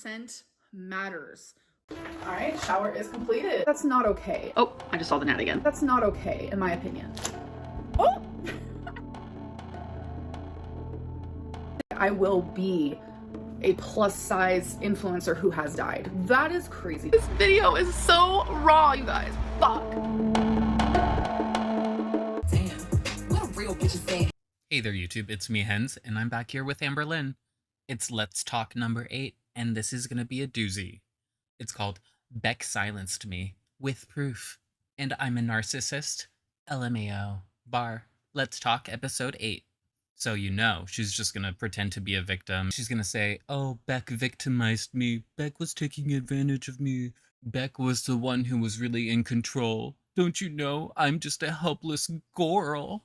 consent matters. All right, shower is completed. That's not okay. Oh, I just saw the gnat again. That's not okay, in my opinion. Oh! I will be a plus size influencer who has died. That is crazy. This video is so raw, you guys. Fuck. Damn, what a real bitch is saying. Hey there, YouTube. It's me, Hens, and I'm back here with Amberlynn. It's Let's Talk number 8, and this is gonna be a doozy. It's called Beck Silenced Me with Proof, and I'm a narcissist. LMAO. Bar. Let's Talk episode 8. So you know, she's just gonna pretend to be a victim. She's gonna say, oh, Beck victimized me. Beck was taking advantage of me. Beck was the one who was really in control. Don't you know, I'm just a helpless girl.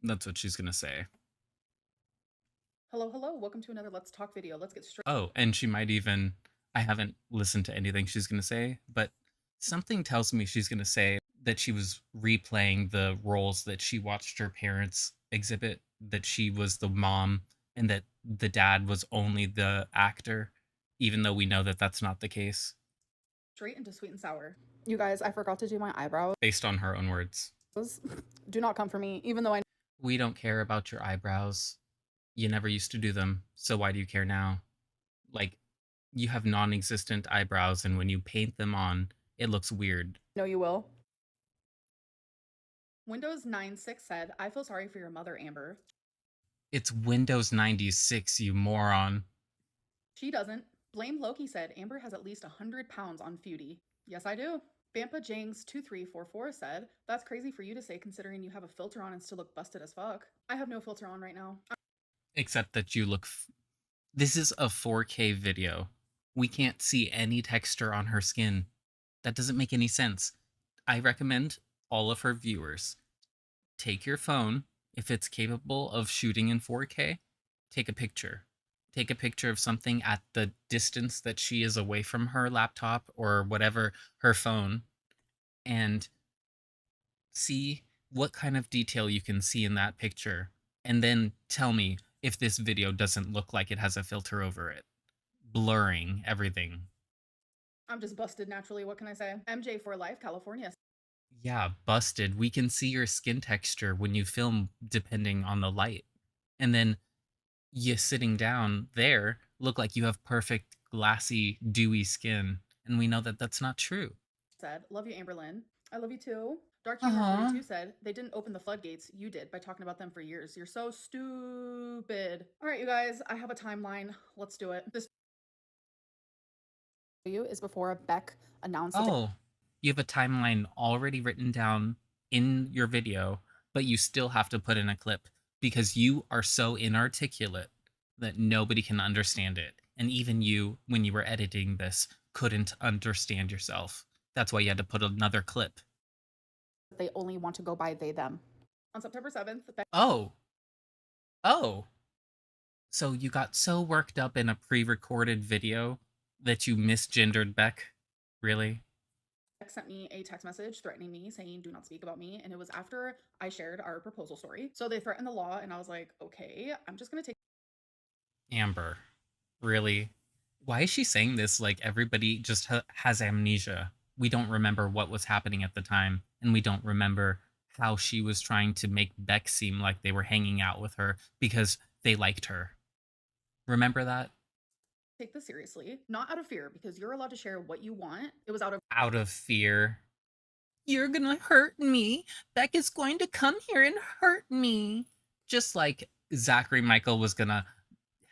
That's what she's gonna say. Hello, hello. Welcome to another Let's Talk video. Let's get straight. Oh, and she might even, I haven't listened to anything she's gonna say, but something tells me she's gonna say that she was replaying the roles that she watched her parents exhibit, that she was the mom and that the dad was only the actor, even though we know that that's not the case. Straight into sweet and sour. You guys, I forgot to do my eyebrows. Based on her own words. Do not come for me, even though I We don't care about your eyebrows. You never used to do them, so why do you care now? Like, you have non-existent eyebrows, and when you paint them on, it looks weird. know you will. Windows 96 said, I feel sorry for your mother, Amber. It's Windows 96, you moron. She doesn't. Blame Loki said, Amber has at least 100 pounds on Feudy. Yes, I do. Bampa Jangs 2344 said, that's crazy for you to say considering you have a filter on and still look busted as fuck. I have no filter on right now. Except that you look... This is a 4K video. We can't see any texture on her skin. That doesn't make any sense. I recommend all of her viewers, take your phone, if it's capable of shooting in 4K, take a picture. Take a picture of something at the distance that she is away from her laptop or whatever, her phone, and see what kind of detail you can see in that picture. And then tell me if this video doesn't look like it has a filter over it, blurring everything. I'm just busted naturally, what can I say? MJ for Life, California. Yeah, busted. We can see your skin texture when you film depending on the light. And then you sitting down there look like you have perfect, glassy, dewy skin. And we know that that's not true. Said, love you, Amberlynn. I love you too. Dark Humor 42 said, they didn't open the floodgates. You did by talking about them for years. You're so stupid. All right, you guys, I have a timeline. Let's do it. This is before Beck announced. Oh, you have a timeline already written down in your video, but you still have to put in a clip because you are so inarticulate that nobody can understand it. And even you, when you were editing this, couldn't understand yourself. That's why you had to put another clip. They only want to go by they, them. On September 7th, Beck. Oh. So you got so worked up in a pre-recorded video that you misgendered Beck? Really? Beck sent me a text message threatening me, saying, do not speak about me. And it was after I shared our proposal story. So they threatened the law, and I was like, okay, I'm just going to take. Amber. Really? Why is she saying this like everybody just has amnesia? We don't remember what was happening at the time, and we don't remember how she was trying to make Beck seem like they were hanging out with her because they liked her. Remember that? Take this seriously, not out of fear, because you're allowed to share what you want. It was out of fear. You're gonna hurt me. Beck is going to come here and hurt me. Just like Zachary Michael was gonna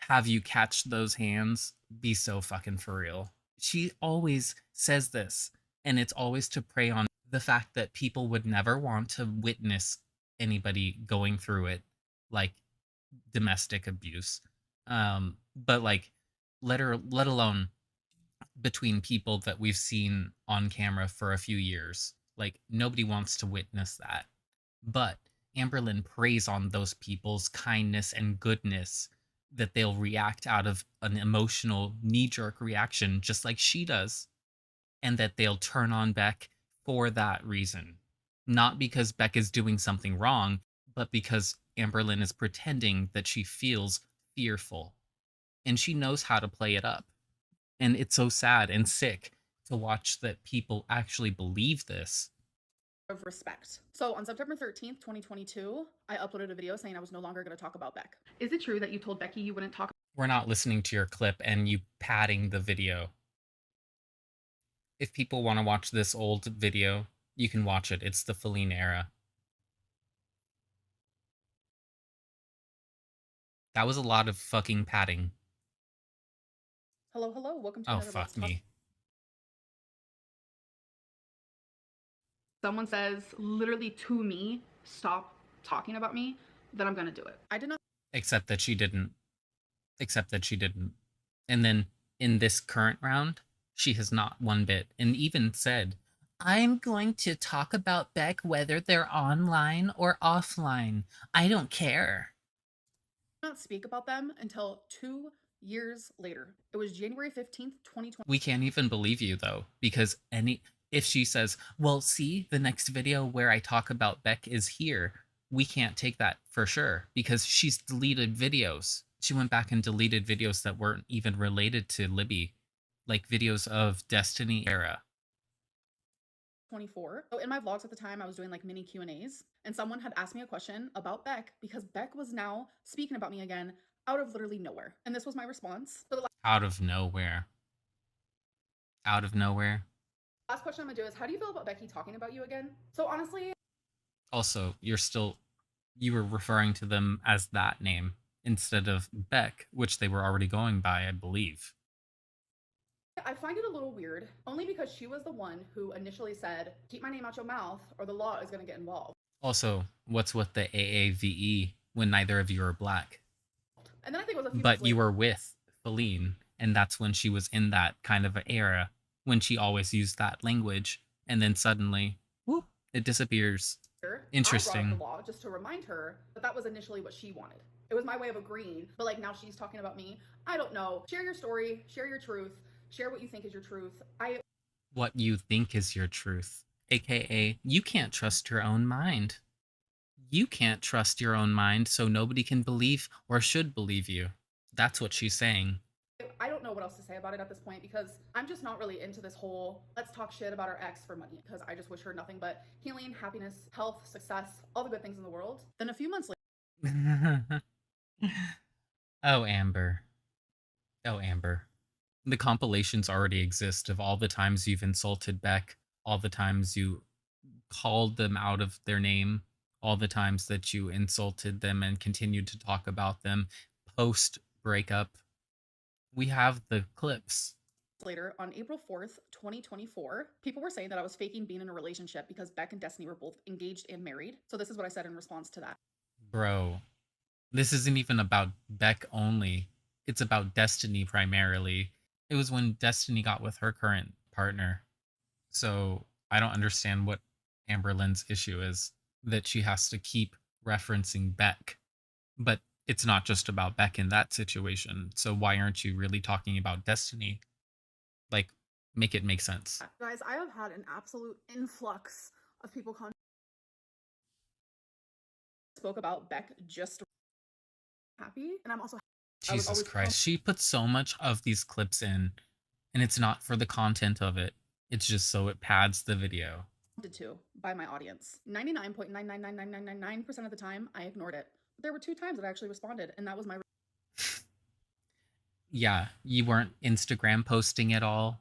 have you catch those hands. Be so fucking for real. She always says this, and it's always to prey on the fact that people would never want to witness anybody going through it, like domestic abuse. But like, let alone between people that we've seen on camera for a few years. Like, nobody wants to witness that. But Amberlynn preys on those people's kindness and goodness, that they'll react out of an emotional knee-jerk reaction just like she does, and that they'll turn on Beck for that reason. Not because Beck is doing something wrong, but because Amberlynn is pretending that she feels fearful. And she knows how to play it up. And it's so sad and sick to watch that people actually believe this. Of respect. So on September 13th, 2022, I uploaded a video saying I was no longer going to talk about Beck. Is it true that you told Becky you wouldn't talk? We're not listening to your clip and you padding the video. If people want to watch this old video, you can watch it. It's the Feline era. That was a lot of fucking padding. Hello, hello. Welcome to Oh, another Let's fuck Talk. me. Someone says literally to me, stop talking about me, then I'm going to do it. I did not. Except that she didn't. And then in this current round, she has not one bit. And even said, I'm going to talk about Beck whether they're online or offline. I don't care. Not speak about them until 2 years later. It was January 15th, 2020. We can't even believe you though, because if she says, well, see, the next video where I talk about Beck is here, we can't take that for sure because she's deleted videos. She went back and deleted videos that weren't even related to Libby, like videos of Destiny era. 24. So in my vlogs at the time, I was doing like mini Q&As, and someone had asked me a question about Beck because Beck was now speaking about me again out of literally nowhere. And this was my response. So the Out of nowhere. Out of nowhere. last question I'm gonna do is, how do you feel about Becky talking about you again? So honestly, Also, you were referring to them as that name instead of Beck, which they were already going by, I believe. I find it a little weird, only because she was the one who initially said, keep my name out your mouth or the law is gonna get involved. Also, what's with the AAVE when neither of you are black? And then I think it was a few But months you later, were with Feline, and that's when she was in that kind of era when she always used that language, and then suddenly, whoop, it disappears. I brought up Interesting. the law just to remind her that that was initially what she wanted. It was my way of agreeing, but like now she's talking about me. I don't know. Share your story, share your truth, share what you think is your truth. What you think is your truth, aka you can't trust your own mind. You can't trust your own mind, so nobody can believe or should believe you. That's what she's saying. I don't know what else to say about it at this point because I'm just not really into this whole let's talk shit about our ex for money because I just wish her nothing but healing, happiness, health, success, all the good things in the world. Then a few months later, Oh, Amber. Oh, Amber. The compilations already exist of all the times you've insulted Beck, all the times you called them out of their name, all the times that you insulted them and continued to talk about them post breakup. We have the clips. later, on April 4th, 2024, people were saying that I was faking being in a relationship because Beck and Destiny were both engaged and married. So this is what I said in response to that. Bro, this isn't even about Beck only. It's about Destiny primarily. It was when Destiny got with her current partner. So I don't understand what Amberlynn's issue is that she has to keep referencing Beck. But it's not just about Beck in that situation. So why aren't you really talking about Destiny? Like, make it make sense. Guys, I have had an absolute influx of people spoke about Beck just happy, and I'm also Jesus Christ. She puts so much of these clips in, and it's not for the content of it. It's just so it pads the video. To by my audience. 99.9999999% of the time, I ignored it. But there were 2 times that I actually responded, and that was my Yeah, you weren't Instagram posting at all.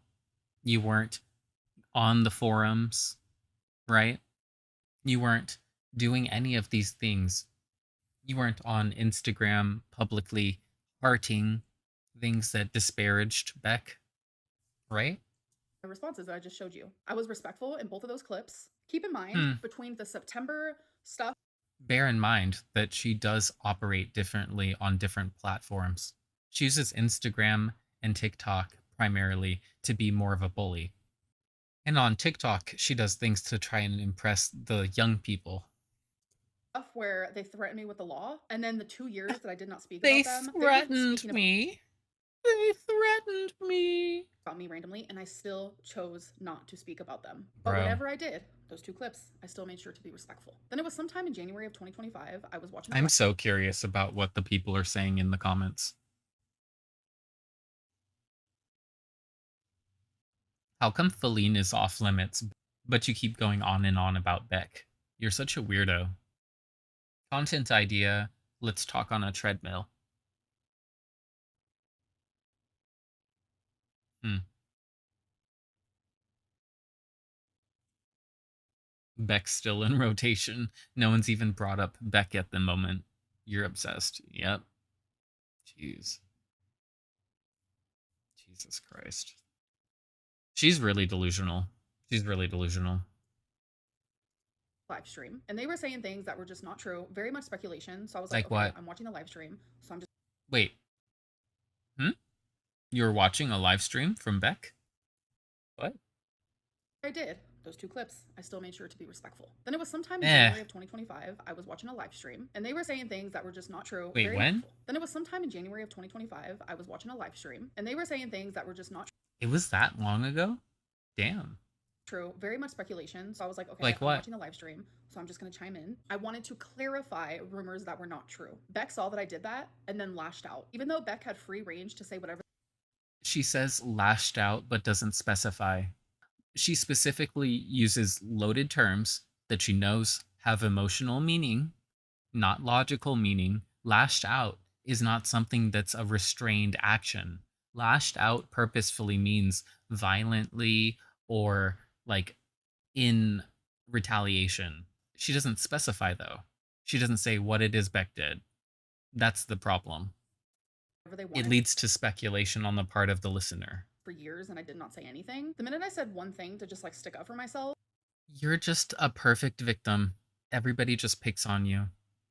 You weren't on the forums, right? You weren't doing any of these things. You weren't on Instagram publicly hearting things that disparaged Beck, right? responses that I just showed you. I was respectful in both of those clips. Keep in mind, between the September stuff, bear in mind that she does operate differently on different platforms. She uses Instagram and TikTok primarily to be more of a bully. And on TikTok, she does things to try and impress the young people. Where they threatened me with the law, and then the 2 years that I did not speak They about them, threatened me. They threatened me. About me randomly, and I still chose not to speak about them. Bro. But whatever I did, those 2 clips, I still made sure to be respectful. Then it was sometime in January of 2025, I was watching. I'm so curious about what the people are saying in the comments. How come Feline is off limits, but you keep going on and on about Beck? You're such a weirdo. Content idea. Let's talk on a treadmill. Hmm. Beck's still in rotation. No one's even brought up Beck at the moment. You're obsessed. Yep. Jeez. Jesus Christ. She's really delusional. She's really delusional. live stream, and they were saying things that were just not true, very much speculation. So I was like, Like okay, what? I'm watching the live stream, so I'm just Wait. Hmm? You were watching a live stream from Beck? What? I did those two clips. I still made sure to be respectful. Then it was sometime in Eh. January of 2025. I was watching a live stream, and they were saying things that were just not true. Wait, very when? helpful. Then it was sometime in January of 2025. I was watching a live stream, and they were saying things that were just not It was that long ago? Damn. true. Very much speculation. So I was like, okay, Like I'm what? watching the live stream, so I'm just gonna chime in. I wanted to clarify rumors that were not true. Beck saw that I did that and then lashed out, even though Beck had free range to say whatever. She says lashed out but doesn't specify. She specifically uses loaded terms that she knows have emotional meaning, not logical meaning. Lashed out is not something that's a restrained action. Lashed out purposefully means violently or like in retaliation. She doesn't specify though. She doesn't say what it is Beck did. That's the problem. They It wanted leads to speculation on the part of the listener. for years, and I did not say anything. The minute I said one thing to just like stick up for myself, You're just a perfect victim. Everybody just picks on you.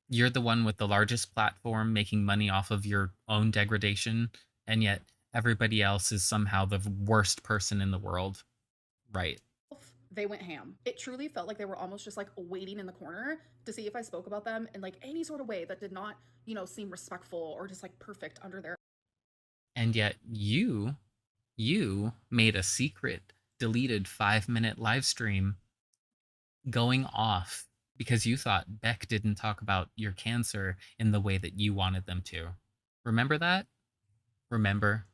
You're the one with the largest platform making money off of your own degradation, and yet everybody else is somehow the worst person in the world. Right. they went ham. It truly felt like they were almost just like waiting in the corner to see if I spoke about them in like any sort of way that did not, seem respectful or just like perfect under their. And yet you made a secret, deleted 5-minute live stream going off because you thought Beck didn't talk about your cancer in the way that you wanted them to. Remember that? Remember?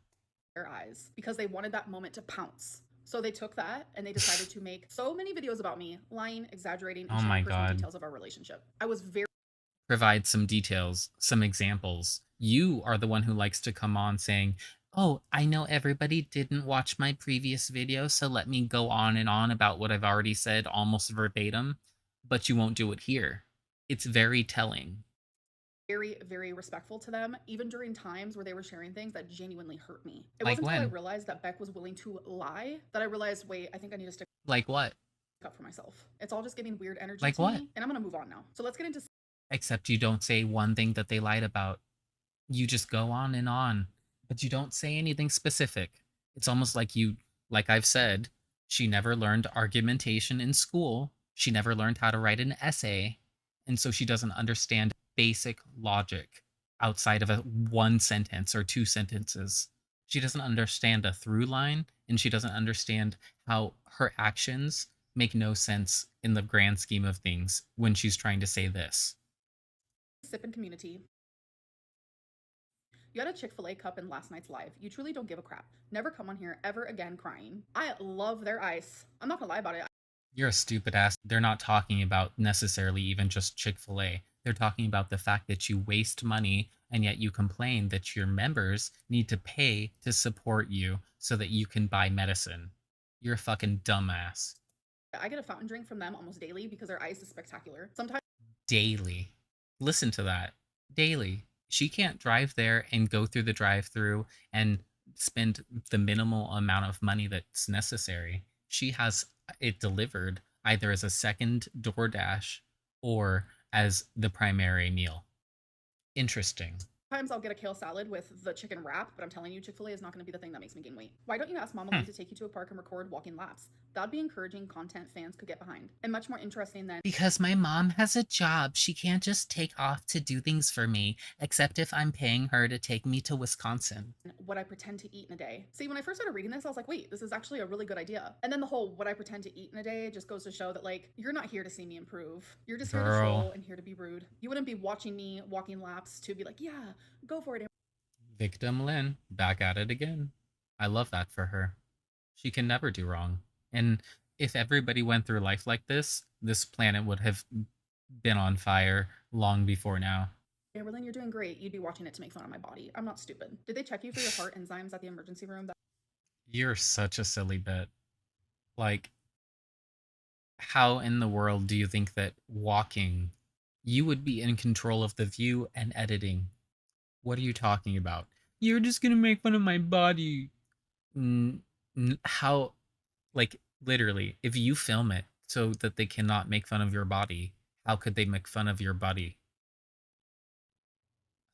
Their eyes because they wanted that moment to pounce. So they took that and they decided to make so many videos about me, lying, exaggerating, and Oh sharing my personal God. details of our relationship. I was very Provide some details, some examples. You are the one who likes to come on saying, "Oh, I know everybody didn't watch my previous video, so let me go on and on about what I've already said almost verbatim," but you won't do it here. It's very telling. very, very respectful to them, even during times where they were sharing things that genuinely hurt me. It Like wasn't until I when? realized that Beck was willing to lie that I realized, wait, I think I need to stick Like what? up for myself. It's all just giving weird energy Like to what? me, and I'm gonna move on now. So let's get into Except you don't say one thing that they lied about. You just go on and on, but you don't say anything specific. It's almost like I've said, she never learned argumentation in school. She never learned how to write an essay. And so she doesn't understand basic logic outside of a one sentence or two sentences. She doesn't understand a through line, and she doesn't understand how her actions make no sense in the grand scheme of things when she's trying to say this. Sippin' community. You had a Chick-fil-A cup in last night's live. You truly don't give a crap. Never come on here ever again crying. I love their ice. I'm not gonna lie about it. You're a stupid ass. They're not talking about necessarily even just Chick-fil-A. They're talking about the fact that you waste money and yet you complain that your members need to pay to support you so that you can buy medicine. You're a fucking dumbass. I get a fountain drink from them almost daily because their ice is spectacular. Sometimes Daily. Listen to that. Daily. She can't drive there and go through the drive-through and spend the minimal amount of money that's necessary. She has it delivered either as a second DoorDash or as the primary meal. Interesting. I'll get a kale salad with the chicken wrap, but I'm telling you, Chick-fil-A is not going to be the thing that makes me gain weight. Why don't you ask Mama Lee to take you to a park and record walking laps? That'd be encouraging content fans could get behind, and much more interesting than Because my mom has a job. She can't just take off to do things for me, except if I'm paying her to take me to Wisconsin. what I pretend to eat in a day. See, when I first started reading this, I was like, wait, this is actually a really good idea. And then the whole what I pretend to eat in a day just goes to show that, like, you're not here to see me improve. You're just here to troll and here to be rude. You wouldn't be watching me walking laps to be like, yeah, go for it. Victim Lynn, back at it again. I love that for her. She can never do wrong. And if everybody went through life like this planet would have been on fire long before now. Amberlynn, you're doing great. You'd be watching it to make fun of my body. I'm not stupid. Did they check you for your heart enzymes at the emergency room? You're such a silly bit. Like, how in the world do you think that walking, you would be in control of the view and editing? What are you talking about? You're just gonna make fun of my body. How, like, literally, if you film it so that they cannot make fun of your body, how could they make fun of your body?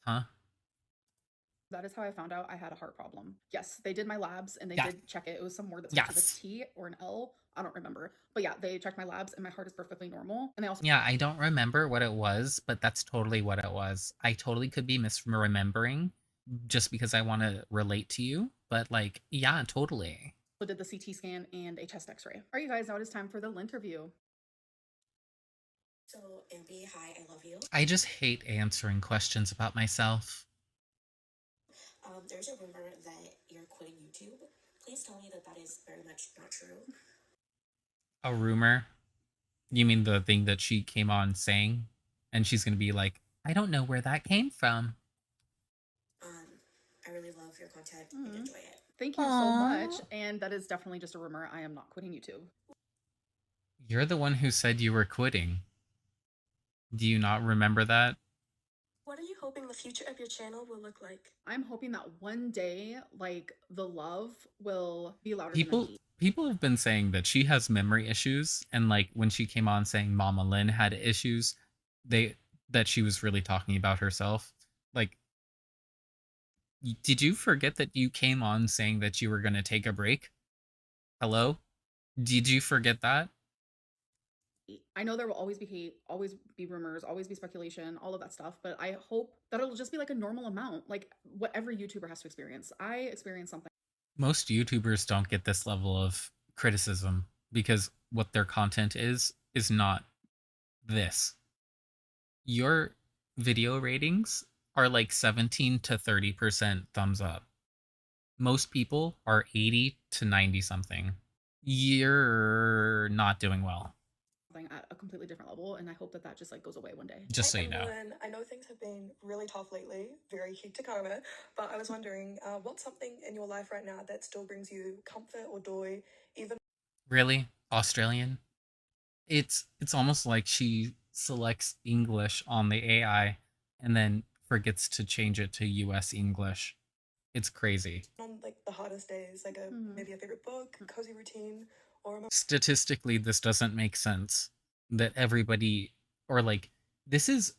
Huh? That is how I found out I had a heart problem. Yes, they did my labs and they Yeah. did check it. It was some word that starts with a Yes. T or an L. I don't remember. But yeah, they checked my labs and my heart is perfectly normal. And they also Yeah, I don't remember what it was, but that's totally what it was. I totally could be misremembering just because I want to relate to you, but like, yeah, totally. did the CT scan and a chest x-ray. All right, you guys, now it is time for the interview. So, Amby, hi, I love you. I just hate answering questions about myself. There's a rumor that you're quitting YouTube. Please tell me that that is very much not true. A rumor? You mean the thing that she came on saying? And she's going to be like, I don't know where that came from. I really love your content and enjoy it. Thank you so much. And that is definitely just a rumor. I am not quitting YouTube. You're the one who said you were quitting. Do you not remember that? What are you hoping the future of your channel will look like? I'm hoping that one day, like, the love will be louder than the People hate. people have been saying that she has memory issues, and like when she came on saying Mama Lynn had issues, they that she was really talking about herself. Like, did you forget that you came on saying that you were going to take a break? Hello? Did you forget that? I know there will always be hate, always be rumors, always be speculation, all of that stuff, but I hope that it'll just be like a normal amount, like what every YouTuber has to experience. I experienced something. Most YouTubers don't get this level of criticism because what their content is not this. Your video ratings are like 17 to 30% thumbs up. Most people are 80 to 90 something. You're not doing well. At a completely different level, and I hope that that just like goes away one day. Just so you know. I know things have been really tough lately, very hectic karma, but I was wondering, what's something in your life right now that still brings you comfort or joy, even? Really? Australian? It's almost like she selects English on the AI and then forgets to change it to US English. It's crazy. On like the hardest days, like maybe a favorite book, cozy routine, or Statistically, this doesn't make sense that everybody, or like, this is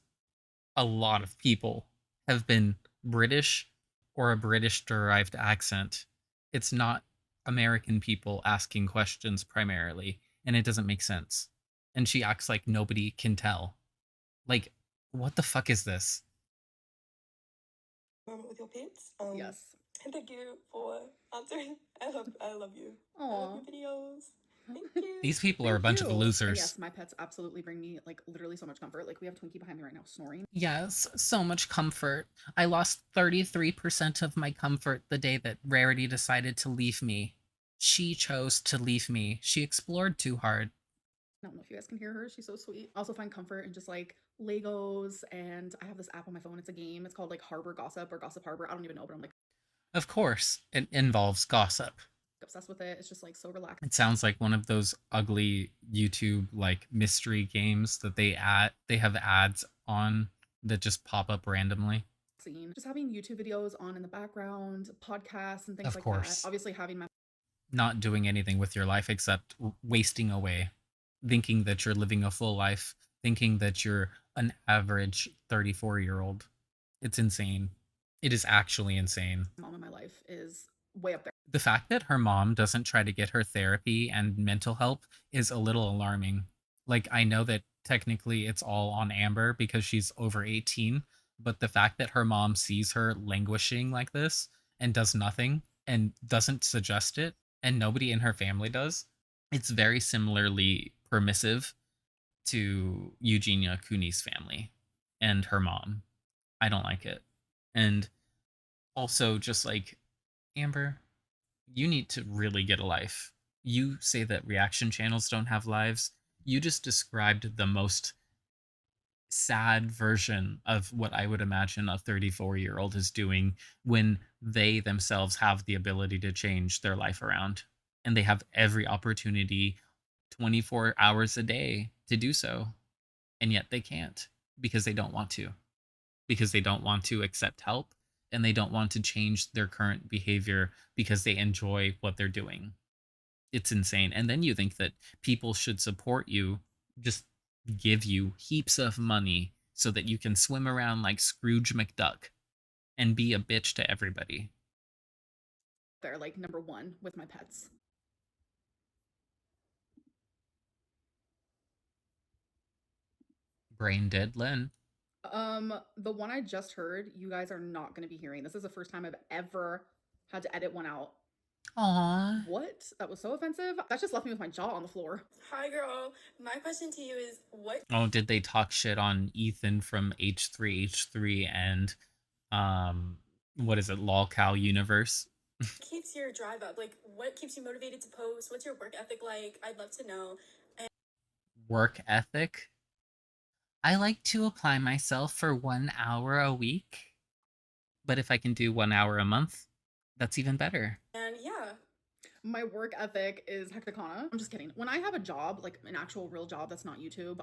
a lot of people have been British or a British derived accent. It's not American people asking questions primarily, and it doesn't make sense. And she acts like nobody can tell. Like, what the fuck is this? moment with your pets. Yes. And thank you for answering. I love you. I Aw. love your videos. Thank you. These people are a bunch of And losers. yes, my pets absolutely bring me like literally so much comfort. Like we have Twinkie behind me right now snoring. Yes, so much comfort. I lost 33% of my comfort the day that Rarity decided to leave me. She chose to leave me. She explored too hard. I don't know if you guys can hear her. She's so sweet. I also find comfort in just like Legos, and I have this app on my phone. It's a game. It's called like Harbor Gossip or Gossip Harbor. I don't even know, but I'm like Of course, it involves gossip. obsessed with it. It's just like so relaxing. It sounds like one of those ugly YouTube like mystery games that they have ads on that just pop up randomly. Just having YouTube videos on in the background, podcasts and things Of like course. that. Obviously having my Not doing anything with your life except wasting away, thinking that you're living a full life, thinking that you're an average 34-year-old. It's insane. It is actually insane. mom in my life is way up there. The fact that her mom doesn't try to get her therapy and mental help is a little alarming. Like, I know that technically it's all on Amber because she's over 18, but the fact that her mom sees her languishing like this and does nothing and doesn't suggest it, and nobody in her family does, it's very similarly permissive to Eugenia Cooney's family and her mom. I don't like it. And also, just like, Amber, You need to really get a life. You say that reaction channels don't have lives. You just described the most sad version of what I would imagine a 34-year-old is doing when they themselves have the ability to change their life around. And they have every opportunity 24 hours a day to do so. And yet they can't because they don't want to, because they don't want to accept help and they don't want to change their current behavior because they enjoy what they're doing. It's insane. And then you think that people should support you, just give you heaps of money so that you can swim around like Scrooge McDuck and be a bitch to everybody. They're like number one with my pets. Brain dead Lynn. The one I just heard, you guys are not going to be hearing. This is the first time I've ever had to edit one out. Aww. What? That was so offensive. That just left me with my jaw on the floor. Hi, girl. My question to you is what Oh, did they talk shit on Ethan from H3H3 and what is it, LolCal Universe? keeps your drive up? Like, what keeps you motivated to post? What's your work ethic like? I'd love to know. Work ethic? I like to apply myself for 1 hour a week. But if I can do 1 hour a month, that's even better. And yeah, My work ethic is hecticana. I'm just kidding. When I have a job, like an actual real job that's not YouTube,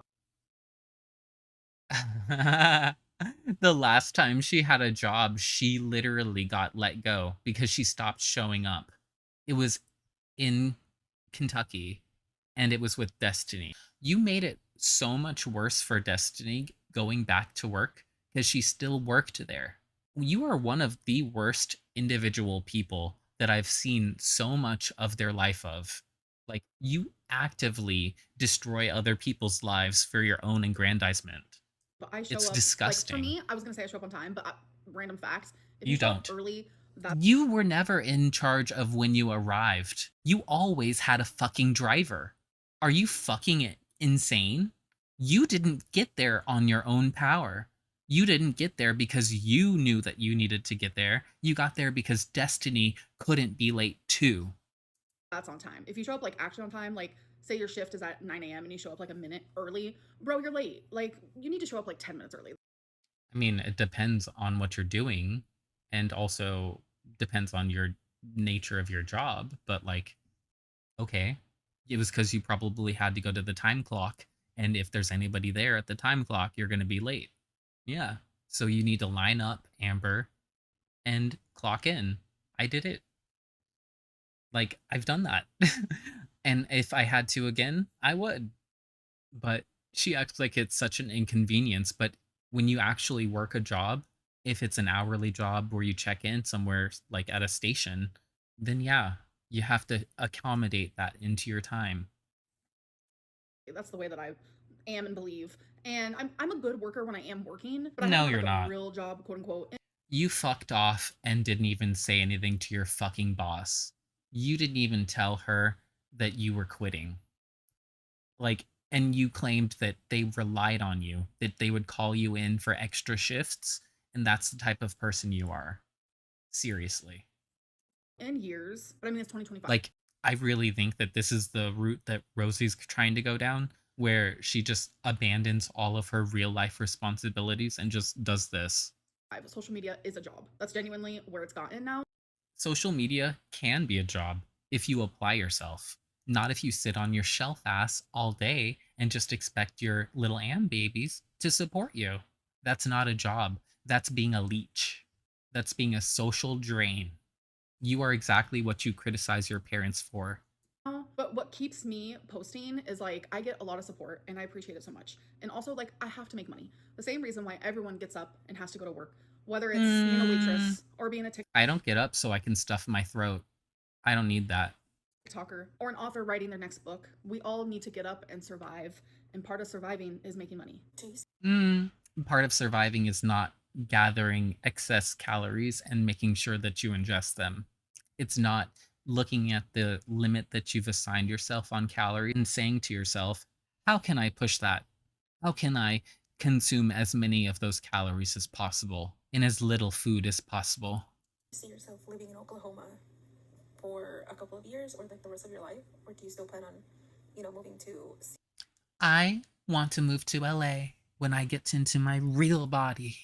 The last time she had a job, she literally got let go because she stopped showing up. It was in Kentucky and it was with Destiny. You made it so much worse for Destiny going back to work because she still worked there. You are one of the worst individual people that I've seen so much of their life of. Like, you actively destroy other people's lives for your own aggrandizement. but I show It's up. Like for disgusting. me, I was gonna say I show up on time, but random facts. If You show up don't. early, that's You were never in charge of when you arrived. You always had a fucking driver. Are you fucking insane? You didn't get there on your own power. You didn't get there because you knew that you needed to get there. You got there because Destiny couldn't be late too. on time. If you show up like actually on time, like say your shift is at 9 a.m. and you show up like a minute early, bro, you're late. Like you need to show up like 10 minutes early. I mean, it depends on what you're doing and also depends on your nature of your job, but like, okay, it was because you probably had to go to the time clock, and if there's anybody there at the time clock, you're going to be late. Yeah. So you need to line up, Amber, and clock in. I did it. Like, I've done that. And if I had to again, I would. But she acts like it's such an inconvenience. But when you actually work a job, if it's an hourly job where you check in somewhere like at a station, then yeah, you have to accommodate that into your time. That's the way that I am and believe. And I'm a good worker when I am working, but I No, haven't had you're like a not. real job, quote unquote. You fucked off and didn't even say anything to your fucking boss. You didn't even tell her that you were quitting. Like, and you claimed that they relied on you, that they would call you in for extra shifts, and that's the type of person you are. Seriously. In years, but I mean it's 2025. Like, I really think that this is the route that Rosie's trying to go down, where she just abandons all of her real life responsibilities and just does this. Social media is a job. That's genuinely where it's gotten now. Social media can be a job if you apply yourself, not if you sit on your shelf ass all day and just expect your little Am babies to support you. That's not a job. That's being a leech. That's being a social drain. You are exactly what you criticize your parents for. But what keeps me posting is like I get a lot of support and I appreciate it so much. And also like I have to make money. The same reason why everyone gets up and has to go to work, whether it's being a waitress or being a I don't get up so I can stuff my throat. I don't need that. TikToker or an author writing their next book. We all need to get up and survive. And part of surviving is making money. Part of surviving is not gathering excess calories and making sure that you ingest them. It's not looking at the limit that you've assigned yourself on calories and saying to yourself, how can I push that? How can I consume as many of those calories as possible in as little food as possible? see yourself living in Oklahoma. for a couple of years or like the rest of your life, or do you still plan on, moving to? I want to move to LA when I get into my real body.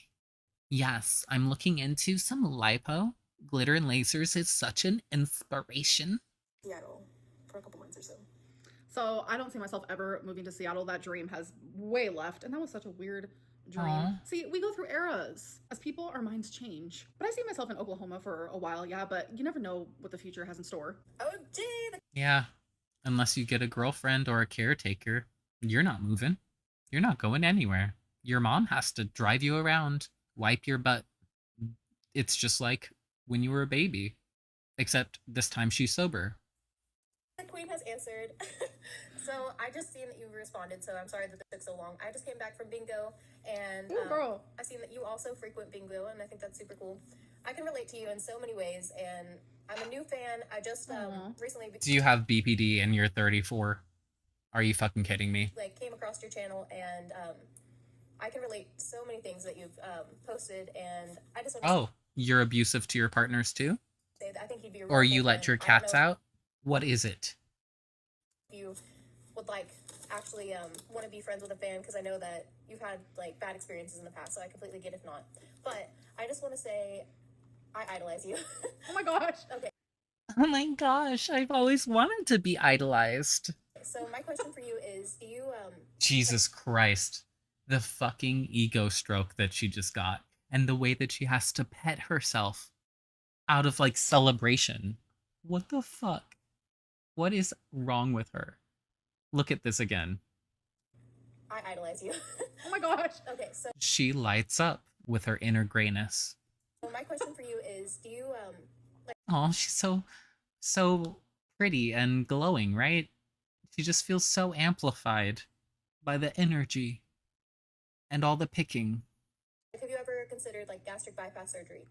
Yes, I'm looking into some lipo. Glitter and lasers is such an inspiration. Seattle for a couple months or so. So I don't see myself ever moving to Seattle. That dream has way left, and that was such a weird dream. Aw. See, we go through eras. As people, our minds change. But I see myself in Oklahoma for a while, yeah, but you never know what the future has in store. Oh, gee, Yeah, unless you get a girlfriend or a caretaker, you're not moving. You're not going anywhere. Your mom has to drive you around, wipe your butt. It's just like when you were a baby, except this time she's sober. The queen has answered. So I just seen that you responded, so I'm sorry that this took so long. I just came back from bingo, and Ooh, girl. I seen that you also frequent bingo, and I think that's super cool. I can relate to you in so many ways, and I'm a new fan. I just recently Do you have BPD and you're 34? Are you fucking kidding me? came across your channel, and I can relate to so many things that you've posted, and I just want to Oh, you're abusive to your partners too? say that I think you'd be a Or real you cool let friend. your I don't cats know out? What is it? if you would actually want to be friends with a fan, because I know that you've had bad experiences in the past, so I completely get if not. But I just want to say I idolize you. Oh my gosh. Okay, Oh my gosh, I've always wanted to be idolized. so my question for you is, do you Jesus Christ. The fucking ego stroke that she just got, and the way that she has to pet herself out of celebration. What the fuck? What is wrong with her? Look at this again. I idolize you. Oh my gosh. Okay, so She lights up with her inner grayness. my question for you is, do you Oh, she's so pretty and glowing, right? She just feels so amplified by the energy and all the picking. have you ever considered gastric bypass surgery?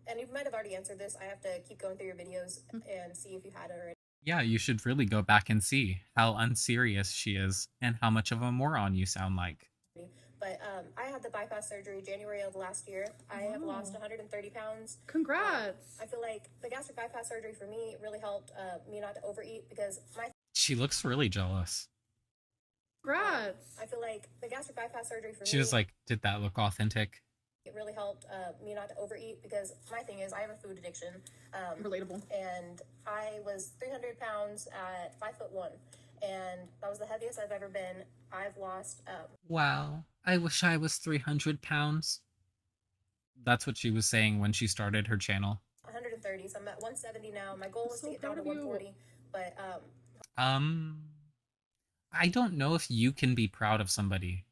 And you might have already answered this. I have to keep going through your videos and see if you had it already. Yeah, you should really go back and see how unserious she is and how much of a moron you sound like. But I had the bypass surgery January of last year. I have lost 130 pounds. Congrats. I feel like the gastric bypass surgery for me really helped me not to overeat, because She looks really jealous. Congrats. I feel like the gastric bypass surgery for She me was like, did that look authentic? it really helped me not to overeat, because my thing is I have a food addiction. Relatable. And I was 300 pounds at 5'1", and that was the heaviest I've ever been. I've lost Wow, I wish I was 300 pounds. That's what she was saying when she started her channel. 130, so I'm at 170 now. My goal I'm was so to get down to proud of you. 140, but I don't know if you can be proud of somebody.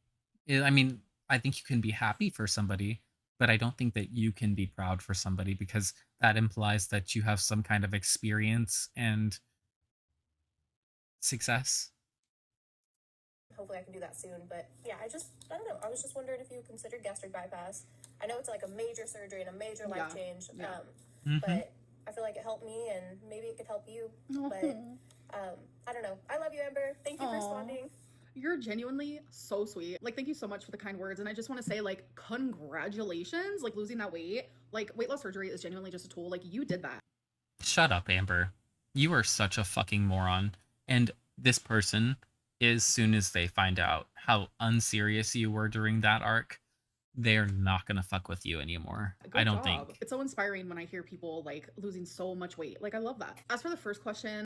I mean, I think you can be happy for somebody, but I don't think that you can be proud for somebody, because that implies that you have some kind of experience and success. hopefully I can do that soon. But yeah, I don't know. I was just wondering if you considered gastric bypass. I know it's a major surgery and a major life Yeah, change. yeah. But I feel like it helped me, and maybe it could help you. But I don't know. I love you, Amber. Thank you for Aw. responding. You're genuinely so sweet. Thank you so much for the kind words. And I just want to say, congratulations. Losing that weight. Weight loss surgery is genuinely just a tool. You did that. Shut up, Amber. You are such a fucking moron. And this person, as soon as they find out how unserious you were during that arc, they're not gonna fuck with you anymore. Good I don't job. think. It's so inspiring when I hear people losing so much weight. I love that. As for the first question,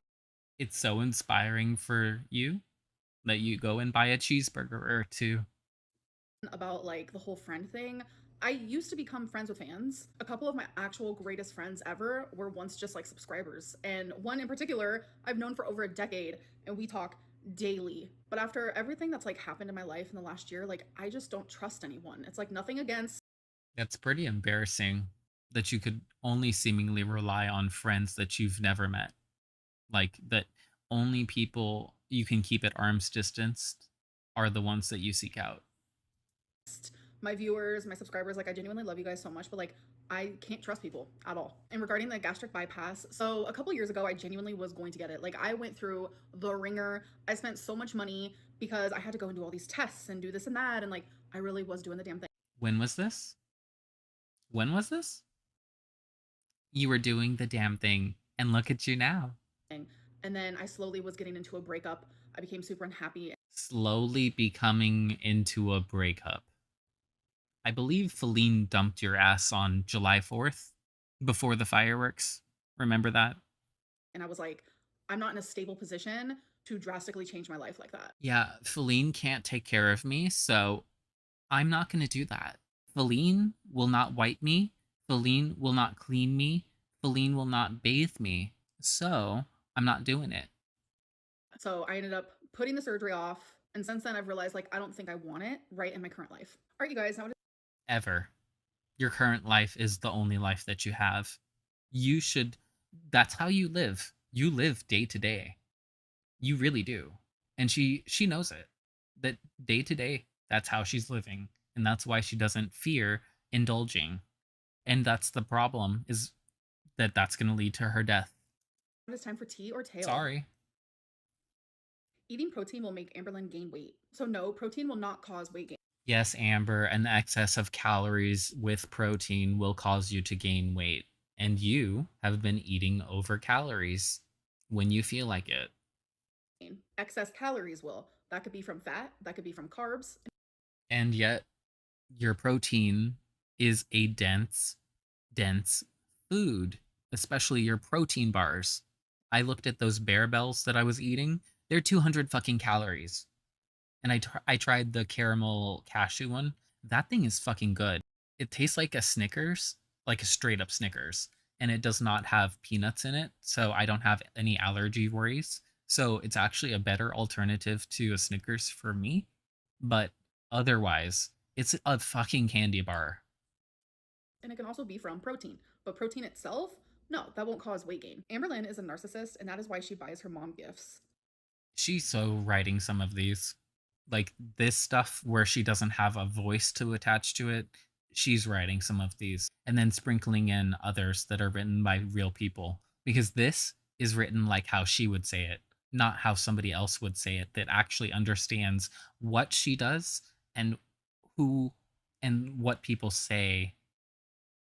It's so inspiring for you that you go and buy a cheeseburger or two. about the whole friend thing, I used to become friends with fans. A couple of my actual greatest friends ever were once just subscribers, and one in particular I've known for over a decade, and we talk daily. But after everything that's happened in my life in the last year, I just don't trust anyone. It's nothing against That's pretty embarrassing that you could only seemingly rely on friends that you've never met. That only people you can keep at arm's distance are the ones that you seek out. my viewers, my subscribers. I genuinely love you guys so much, but I can't trust people at all. And regarding the gastric bypass, so a couple years ago, I genuinely was going to get it. I went through the ringer. I spent so much money because I had to go and do all these tests and do this and that. And I really was doing the damn thing. When was this? When was this? You were doing the damn thing, And look at you now. And then I slowly was getting into a breakup. I became super unhappy. Slowly becoming into a breakup. I believe Feline dumped your ass on July 4th before the fireworks. Remember that? And I was like, I'm not in a stable position to drastically change my life like that. Yeah, Feline can't take care of me, so I'm not going to do that. Feline will not wipe me. Feline will not clean me. Feline will not bathe me. So I'm not doing it. So I ended up putting the surgery off. And since then, I've realized like I don't think I want it right in my current life. All right, you guys, now Ever. Your current life is the only life that you have. You should, that's how you live. You live day to day. You really do. And she knows it. That day to day, that's how she's living. And that's why she doesn't fear indulging. And that's the problem, is that that's going to lead to her death. it's time for tea or tail. Sorry. Eating protein will make Amberlynn gain weight. So no, protein will not cause weight gain. Yes, Amber, an excess of calories with protein will cause you to gain weight. And you have been eating over calories when you feel like it. Excess calories will. That could be from fat, that could be from carbs. And yet, your protein is a dense food, especially your protein bars. I looked at those Bear Bells that I was eating. They're 200 fucking calories. And I tried the caramel cashew one. That thing is fucking good. It tastes like a Snickers, like a straight up Snickers, and it does not have peanuts in it, so I don't have any allergy worries. So it's actually a better alternative to a Snickers for me. But otherwise, it's a fucking candy bar. And it can also be from protein. But protein itself, no, that won't cause weight gain. Amberlynn is a narcissist, and that is why she buys her mom gifts. She's so writing some of these. Like this stuff where she doesn't have a voice to attach to it, she's writing some of these and then sprinkling in others that are written by real people. Because this is written like how she would say it, not how somebody else would say it, that actually understands what she does and who and what people say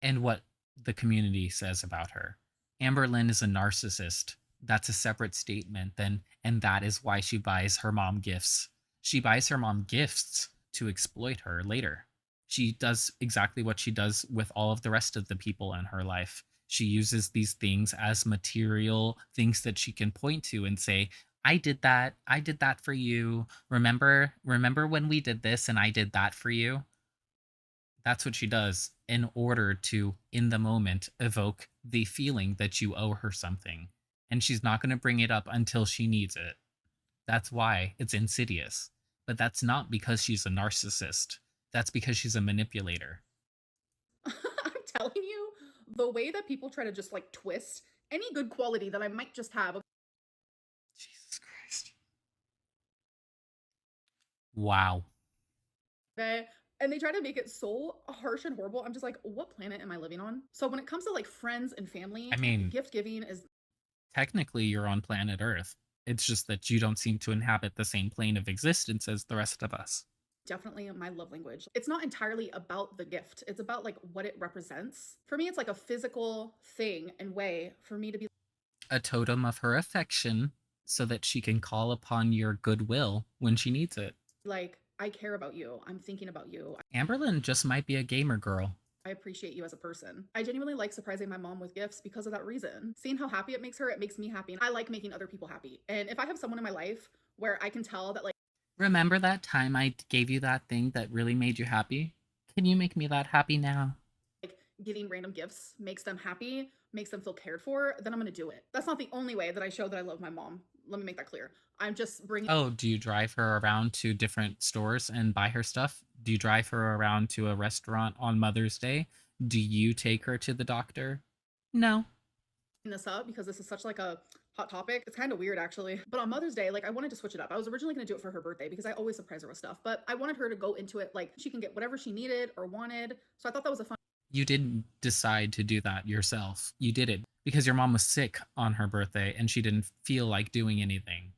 and what the community says about her. Amberlynn is a narcissist. That's a separate statement then, and that is why she buys her mom gifts. She buys her mom gifts to exploit her later. She does exactly what she does with all of the rest of the people in her life. She uses these things as material things that she can point to and say, I did that. I did that for you. Remember when we did this and I did that for you? That's what she does in order to, in the moment, evoke the feeling that you owe her something. And she's not going to bring it up until she needs it. That's why it's insidious. But that's not because she's a narcissist. That's because she's a manipulator. I'm telling you, the way that people try to just like twist any good quality that I might just have. Jesus Christ. Wow. Okay, and they try to make it so harsh and horrible. I'm just like, what planet am I living on? So when it comes to like friends and family, I mean, gift giving is technically you're on planet Earth. It's just that you don't seem to inhabit the same plane of existence as the rest of us. definitely my love language. It's not entirely about the gift. It's about like what it represents. For me, it's like a physical thing and way for me to be A totem of her affection so that she can call upon your goodwill when she needs it. like, I care about you. I'm thinking about you. Amberlynn just might be a gamer girl. I appreciate you as a person. I genuinely like surprising my mom with gifts because of that reason. Seeing how happy it makes her, it makes me happy. And I like making other people happy. And if I have someone in my life where I can tell that like Remember that time I gave you that thing that really made you happy? Can you make me that happy now? giving random gifts makes them happy, makes them feel cared for, then I'm gonna do it. That's not the only way that I show that I love my mom. Let me make that clear. I'm just bringing. Oh, do you drive her around to different stores and buy her stuff? Do you drive her around to a restaurant on Mother's Day? Do you take her to the doctor? No. This up because this is such like a hot topic. It's kind of weird actually. But on Mother's Day, like I wanted to switch it up. I was originally going to do it for her birthday because I always surprise her with stuff, but I wanted her to go into it like she can get whatever she needed or wanted. So I thought that was a fun. You didn't decide to do that yourself. You did it because your mom was sick on her birthday and she didn't feel like doing anything.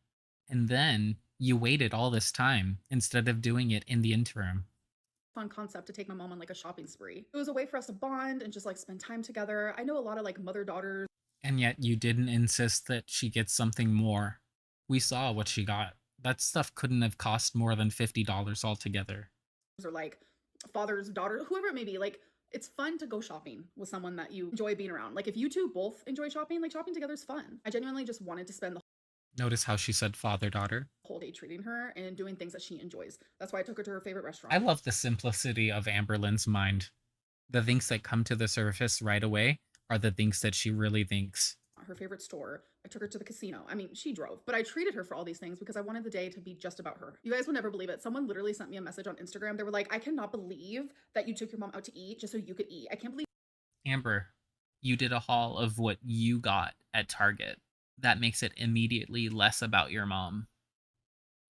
And then you waited all this time instead of doing it in the interim. Fun concept to take my mom on like a shopping spree. It was a way for us to bond and just like spend time together. I know a lot of like mother daughters. And yet you didn't insist that she gets something more. We saw what she got. That stuff couldn't have cost more than $50 altogether. or like father's daughter, whoever it may be. Like, it's fun to go shopping with someone that you enjoy being around. Like, if you two both enjoy shopping, like shopping together is fun. I genuinely just wanted to spend the Notice how she said father daughter. whole day treating her and doing things that she enjoys. That's why I took her to her favorite I restaurant. love the simplicity of Amberlynn's mind. The things that come to the surface right away are the things that she really thinks. Her favorite store. I took her to the casino. I mean, she drove, but I treated her for all these things because I wanted the day to be just about her. You guys would never believe it. Someone literally sent me a message on Instagram. They were like, I cannot believe that you took your mom out to eat just so you could eat. I can't believe Amber, you did a haul of what you got at Target. That makes it immediately less about your mom.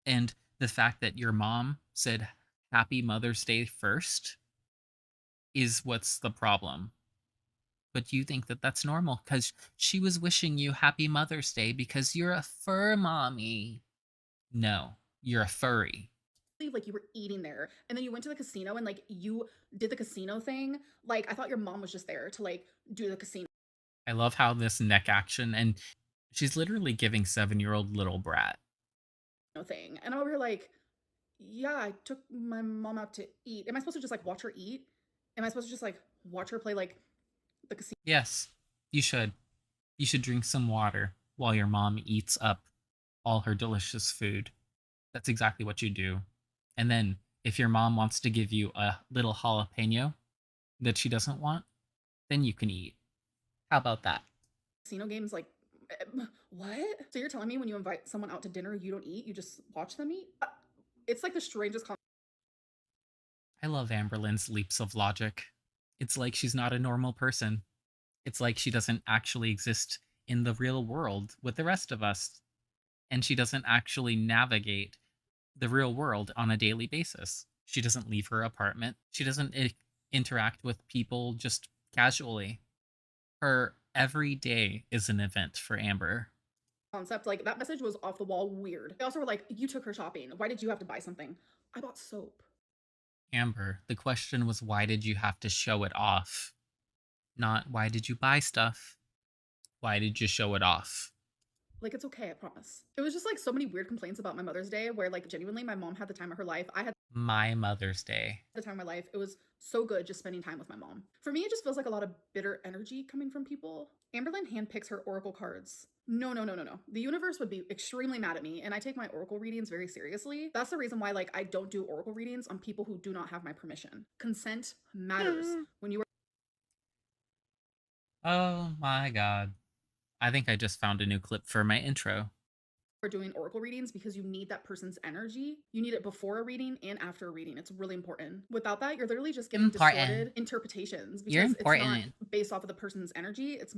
And the fact that your mom said Happy Mother's Day first is what's the problem. But you think that that's normal because she was wishing you Happy Mother's Day because you're a fur mommy. No, you're a furry. like you were eating there. And then you went to the casino and like you did the casino thing. Like, I thought your mom was just there to like do the casino I love how this neck action, and she's literally giving 7-year-old little brat. thing. And I'm over here like, yeah, I took my mom out to eat. Am I supposed to just like watch her eat? Am I supposed to just like watch her play like the casino Yes, you should. You should drink some water while your mom eats up all her delicious food. That's exactly what you do. And then, if your mom wants to give you a little jalapeno that she doesn't want, then you can eat. How about that? casino games? Like, what? So you're telling me when you invite someone out to dinner, you don't eat, you just watch them eat? It's like the strangest I love Amberlynn's leaps of logic. It's like she's not a normal person. It's like she doesn't actually exist in the real world with the rest of us. And she doesn't actually navigate the real world on a daily basis. She doesn't leave her apartment. She doesn't interact with people just casually. Her every day is an event for Amber. concept. Like, that message was off the wall weird. They also were like, you took her shopping. Why did you have to buy something? I bought soap. Amber, the question was why did you have to show it off? Not why did you buy stuff? Why did you show it off? Like, it's okay, I promise. It was just like so many weird complaints about my Mother's Day where like genuinely my mom had the time of her life. I had My Mother's Day. the time of my life. It was so good just spending time with my mom. For me, it just feels like a lot of bitter energy coming from people. Amberlynn handpicks her oracle cards. No, no, no, no, no. The universe would be extremely mad at me, and I take my oracle readings very seriously. That's the reason why like I don't do oracle readings on people who do not have my permission. Consent matters when you Oh my god. I think I just found a new clip for my intro. are doing oracle readings because you need that person's energy. You need it before a reading and after a reading. It's really important. Without that, you're literally just getting Important. distorted interpretations because You're it's not important. based off of the person's energy. It's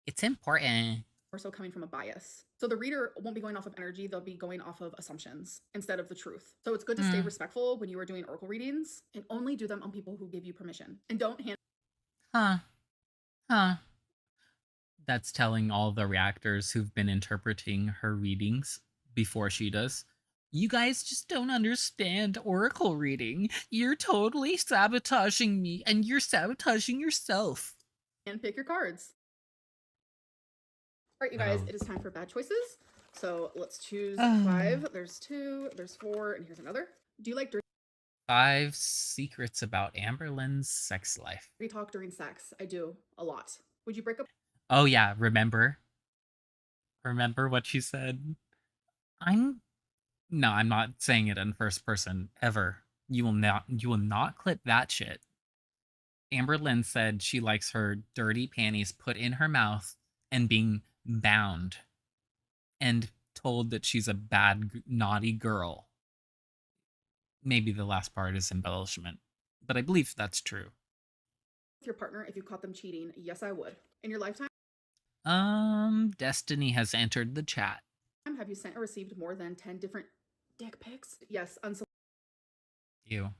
It's important. more so coming from a bias. So the reader won't be going off of energy, they'll be going off of assumptions instead of the truth. So it's good to stay respectful when you are doing oracle readings and only do them on people who give you permission. And don't hand Huh. That's telling all the reactors who've been interpreting her readings before she does. You guys just don't understand oracle reading. You're totally sabotaging me and you're sabotaging yourself. pick your cards. All right, you guys, Oh. it is time for bad choices. So let's choose Oh. 5. There's 2, there's 4, and here's another. Do you like 5 secrets about Amberlynn's sex life. dirty talk during sex? I do a lot. Would you break up Oh yeah, remember? Remember what she said? I'm not saying it in first person ever. You will not clip that shit. Amberlynn said she likes her dirty panties put in her mouth and being bound and told that she's a bad naughty girl. Maybe the last part is embellishment, but I believe that's true. with your partner if you caught them cheating? Yes, I would. In your lifetime, Destiny has entered the chat. have you sent or received more than 10 different dick pics? Yes, Ew.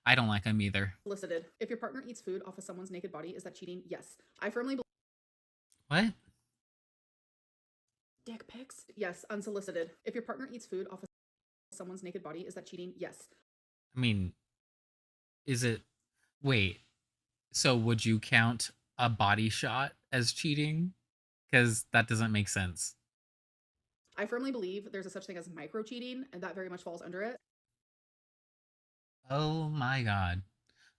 I don't like them either. unsolicited. If your partner eats food off of someone's naked body, is that cheating? Yes. I firmly believe What? dick pics? Yes, unsolicited. If your partner eats food off of someone's naked body, is that cheating? Yes. I mean, is it... Wait. So would you count a body shot as cheating? because that doesn't make sense. I firmly believe there's a such thing as micro cheating, and that very much falls under it. Oh my god.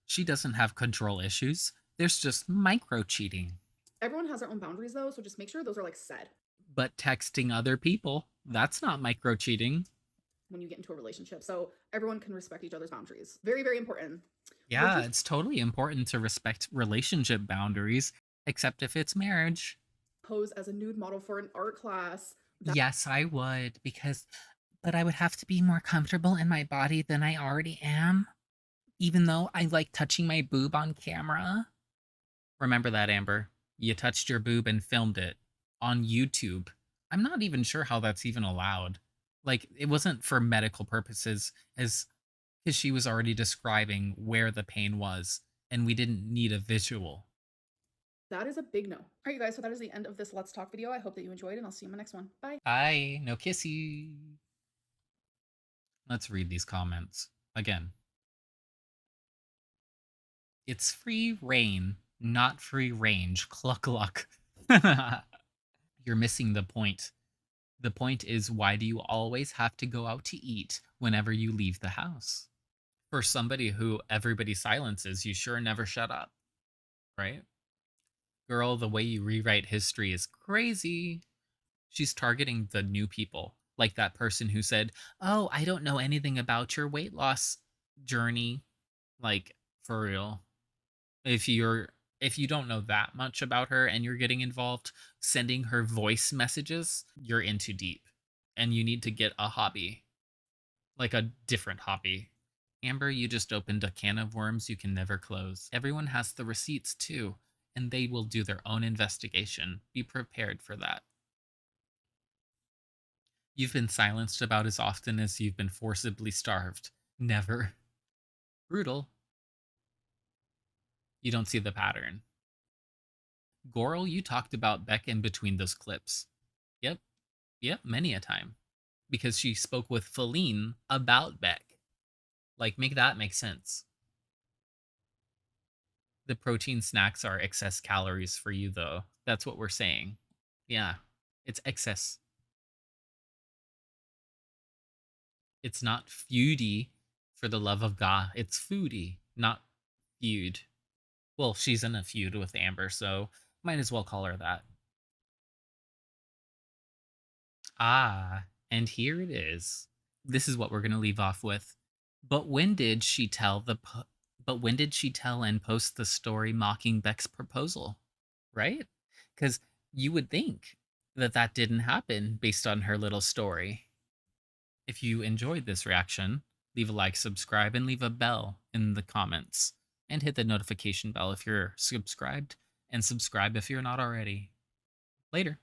She doesn't have control issues. There's just micro cheating. Everyone has their own boundaries though, so just make sure those are like set But texting other people, that's not micro cheating. when you get into a relationship. So everyone can respect each other's boundaries. Very, very important. Would Yeah, you it's totally important to respect relationship boundaries, except if it's marriage. pose as a nude model for an art class? Yes, I would, but I would have to be more comfortable in my body than I already am, even though I like touching my boob on camera. Remember that, Amber? You touched your boob and filmed it on YouTube. I'm not even sure how that's even allowed. Like, it wasn't for medical purposes, as because she was already describing where the pain was, and we didn't need a visual. That is a big no. All right, you guys, so that is the end of this Let's Talk video. I hope that you enjoyed, and I'll see you in my next one. Bye. Bye, no kissy. Let's read these comments again. It's free reign, not free range. Cluck cluck. You're missing the point. The point is, why do you always have to go out to eat whenever you leave the house? For somebody who everybody silences, you sure never shut up, right? Girl, the way you rewrite history is crazy. She's targeting the new people, like that person who said, "Oh, I don't know anything about your weight loss journey." Like, for real. If you don't know that much about her and you're getting involved sending her voice messages, you're in too deep. And you need to get a hobby, like a different hobby. Amber, you just opened a can of worms you can never close. Everyone has the receipts too, and they will do their own investigation. Be prepared for that. You've been silenced about as often as you've been forcibly starved. Never. Brutal. You don't see the pattern. Goral, you talked about Beck in between those clips. Yep, yep, many a time. Because she spoke with Feline about Beck. Like, make that make sense. The protein snacks are excess calories for you, though. That's what we're saying. Yeah, it's excess. It's not feudy, for the love of God. It's foodie, not feud. Well, she's in a feud with Amber, so might as well call her that. Ah, and here it is. This is what we're going to leave off with. But when did she tell but when did she tell and post the story mocking Beck's proposal? Right? Cuz you would think that that didn't happen based on her little story. If you enjoyed this reaction, leave a like, subscribe, and leave a bell in the comments. And hit the notification bell if you're subscribed, and subscribe if you're not already. Later.